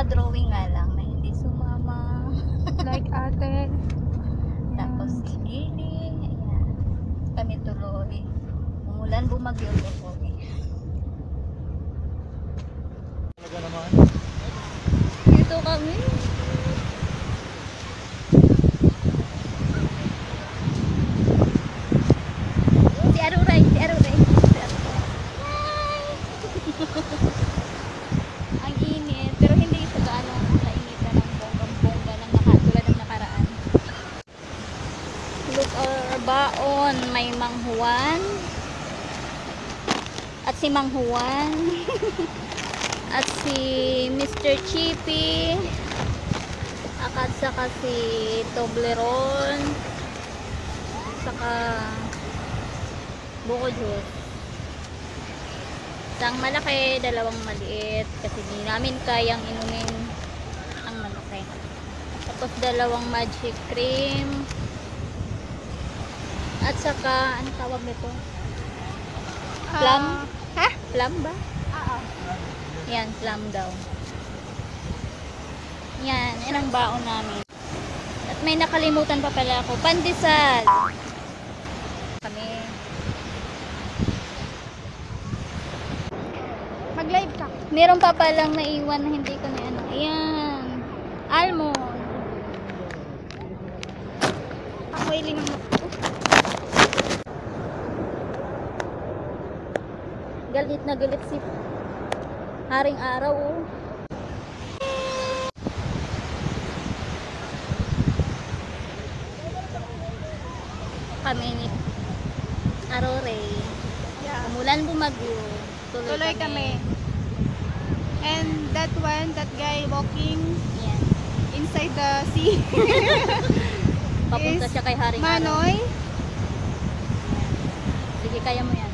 mga drawing nga lang na hindi sumama. Like ate. Tapos si Gili, ayan. Kami tuloy. Umulan, bumagyo po. Talaga naman. Dito kami. Si Aruray. Hi! Ang init, pero hindi ito gaano kainitan ng bonggang-bongga ng tulad ng nakaraan. Look our baon, may Mang Juan. At si Mang Juan. At si Mr. Chippy. At saka si Toblerone. Saka buko juice. Isang malaki, dalawang maliit. Kasi di namin kayang inumin ang malaki. Tapos dalawang magic cream. At saka, ano tawag nito? Plum? Ha? Plum ba? Oo. Yan, plum daw. Yan ang baon namin. At may nakalimutan pa pala ako. Pandesal. Kami. Mag-live ka. Meron pa palang naiwan na hindi ko na ano. Ayan. Almond. Amoy linang Galit na galit si Haring Araw. Oh. Kami ni Arore. Yeah. Umulan, bumagyo. Tuloy kami. And that guy walking Yan. inside the sea. Papunta Is siya kay Haring Araw. Manoy. Sige, kaya mo yan.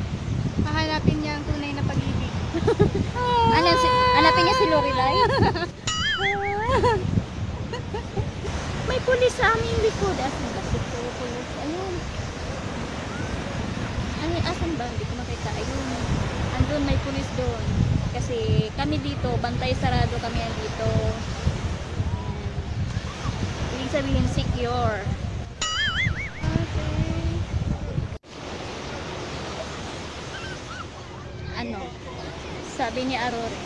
Hahanapin niya ang tunay na pag-ibig. Hanapin niya si Lorelai. May pulis sa aming likod. Asan ba si pulis? Ayun. Asan ba? Hindi ko makita. Ayun. Andun, may pulis doon. Kasi kami dito, bantay sarado kami dito. Ibig sabihin secure. Ano? Sabi ni Aurora,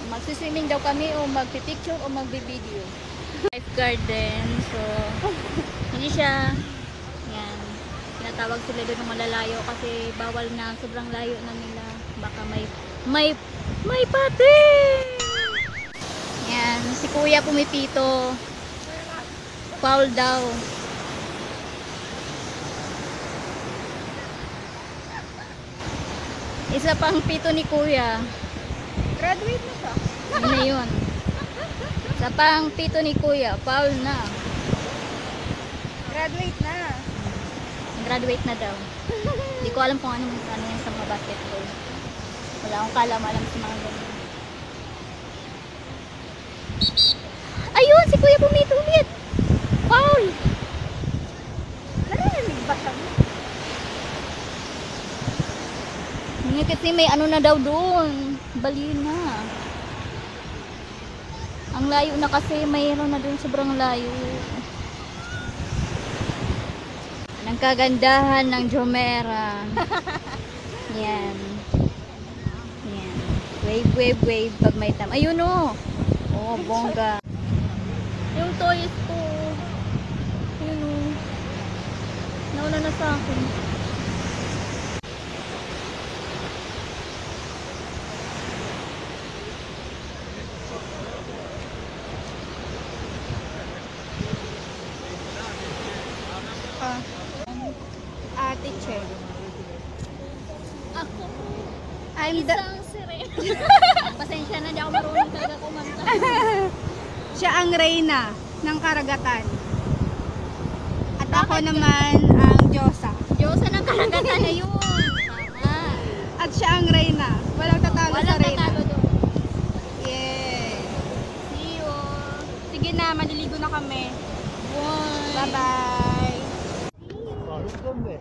magsiswimming daw kami o magpipicture o magbi-video. Lifeguard din. So, hindi siya, yan, tinatawag sila doon ng malalayo kasi bawal na, sobrang layo na nila. Baka may pati! Yan, si kuya pumipito. Foul daw. Isa pang pito ni kuya. Graduate na siya. Yun na yun. Sa pang pito ni kuya, foul na. Graduate na. Graduate na daw. Hindi ko alam kung ano yan sa mga basketball. Wala akong kalam-alam sa mga ganyan. Ayun! Si kuya pumito ulit! Foul! Narinig ba siya? Hindi kasi may ano na daw doon. Balina. Ang layo na kasi, mayroon na doon sobrang layo. Ang kagandahan ng Jumeirah. Yan. Yan. Wave, wave, wave pag may tam. Ayun o. Oh, bongga. Yung toys ko. Ayun o. Nauna na sa akin. Ate Che. Ako. I'm the... Isang sirena. Pasensya na, di ako marunong talaga kumanta. Siya ang reyna ng karagatan. At ako Bakit naman ang Diyosa. Diyosa ng karagatan na yun. Tama. At siya ang reyna. Walang tatalo sa Walang reyna. tatalo doon. Yes. See you. Sige na, maliligo na kami. Bye. Bye-bye.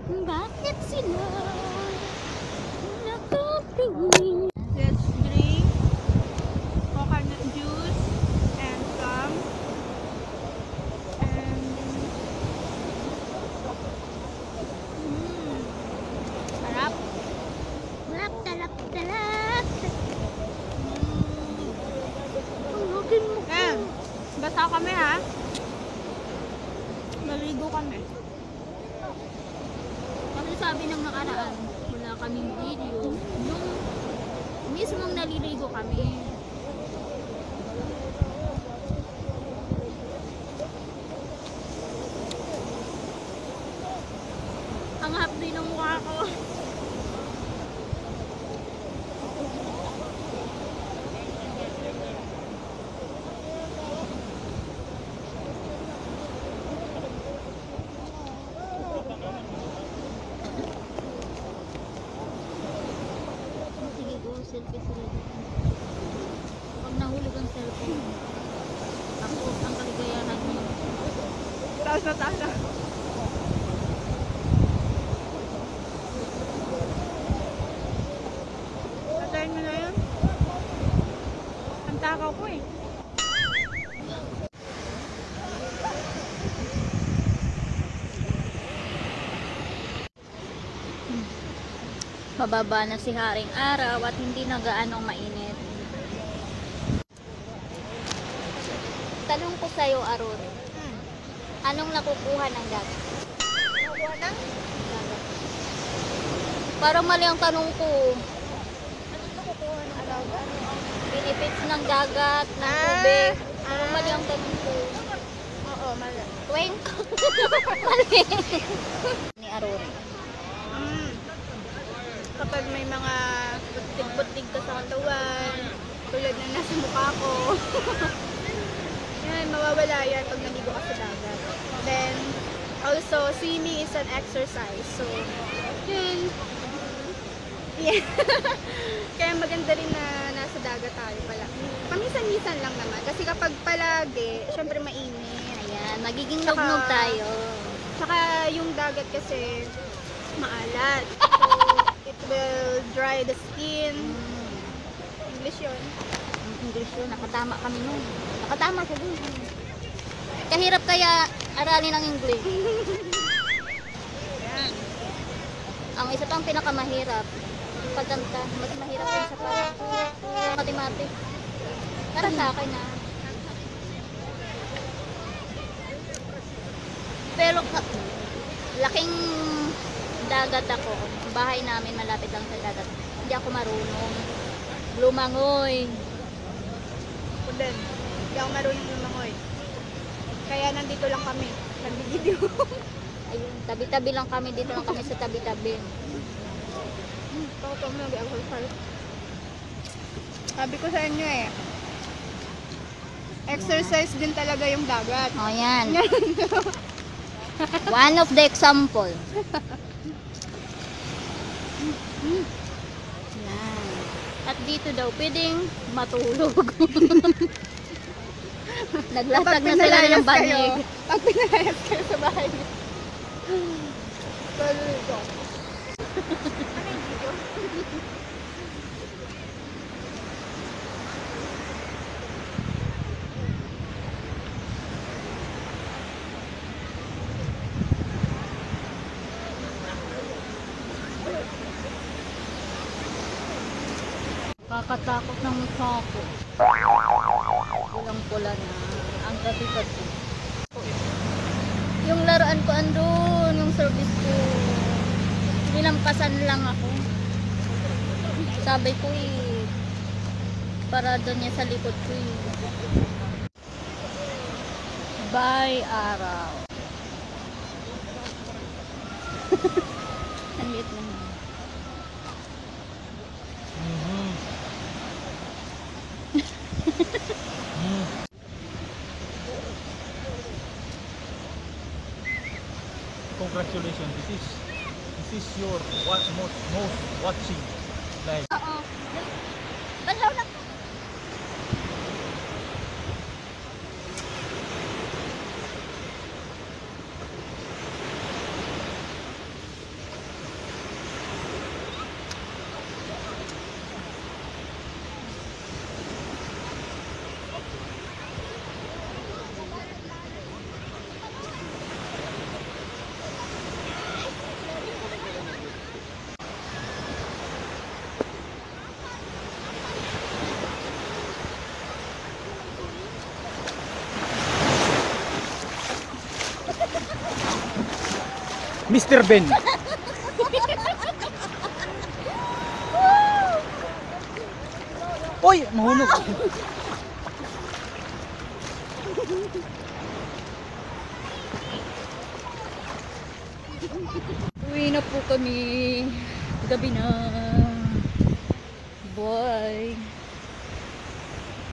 Bakit sila nakatingin? Let's drink coconut juice. kami ha. Naligo kami. Kasi sabi ng nakaraan, wala kaming video. Yung mismong naliligo kami. Ang hapdi ng mukha ko. Sige go, selfie sila dito. Pag nahulog ang cellphone, ako ang kaligayahan mo. Taas na taas na. Patayin mo na yun. Ang takaw ko eh. Mababa na si Haring Araw at hindi na gaanong mainit. Tanong ko sa'yo, Aron, anong nakukuha ng dagat? Nakuha ng? Dagat. Parang mali ang tanong ko. Anong nakukuha ng alaga? Benefits ng dagat, ng tubig. Parang mali ang tanong ko. Oo, mali. Tweng. Mali. Ni Aron. Kapag may mga putig-putig ka sa katawan, tulad na nasa mukha ko, yan, mawawala yan pag naligo ka sa dagat. Then, also, swimming is an exercise. So, yun. Yeah. Kaya maganda rin na nasa dagat tayo pala. Paminsan-minsan lang naman. Kasi kapag palagi, syempre mainit. Ayan, magiging Saka- nugnog tayo. Saka yung dagat kasi maalat. So, it will dry the skin. English yun. Ang English yun, nakatama kami nun. Nakatama siya dun. Kahirap kaya aralin ang English. Yan. Ang isa pang pinakamahirap, pagkanta, mas mahirap yun sa mathematics. Para sa akin na. Pero laking dagat ako. Bahay namin malapit lang sa dagat. Hindi ako marunong lumangoy. Ako din. Hindi ako marunong lumangoy. Kaya nandito lang kami. Nag-video. Ayun, tabi-tabi lang kami dito lang kami sa tabi-tabi. Pakot mo nag-alcohol. Sabi ko sa inyo eh. Exercise din talaga yung dagat. O yan. One of the example. Yan. At dito daw pwedeng matulog. Naglatag na sila ng banig. Pag pinalayas kayo sa bahay niyo. Tuloy ko. Ano yung video? Kakatakot ng mukha ko. Pulang-pula na. Ang gabi-gabi. Yung laruan ko andun, yung service ko. Nilampasan lang ako. Sabi ko eh, parado niya sa likod ko eh. Bye, araw. Ang liit lang. Congratulations, this is your most watching live. Oo. Balaw na. Mr. Ben. Oy, mahulog. Uwi na po kami. Gabi na. Bye.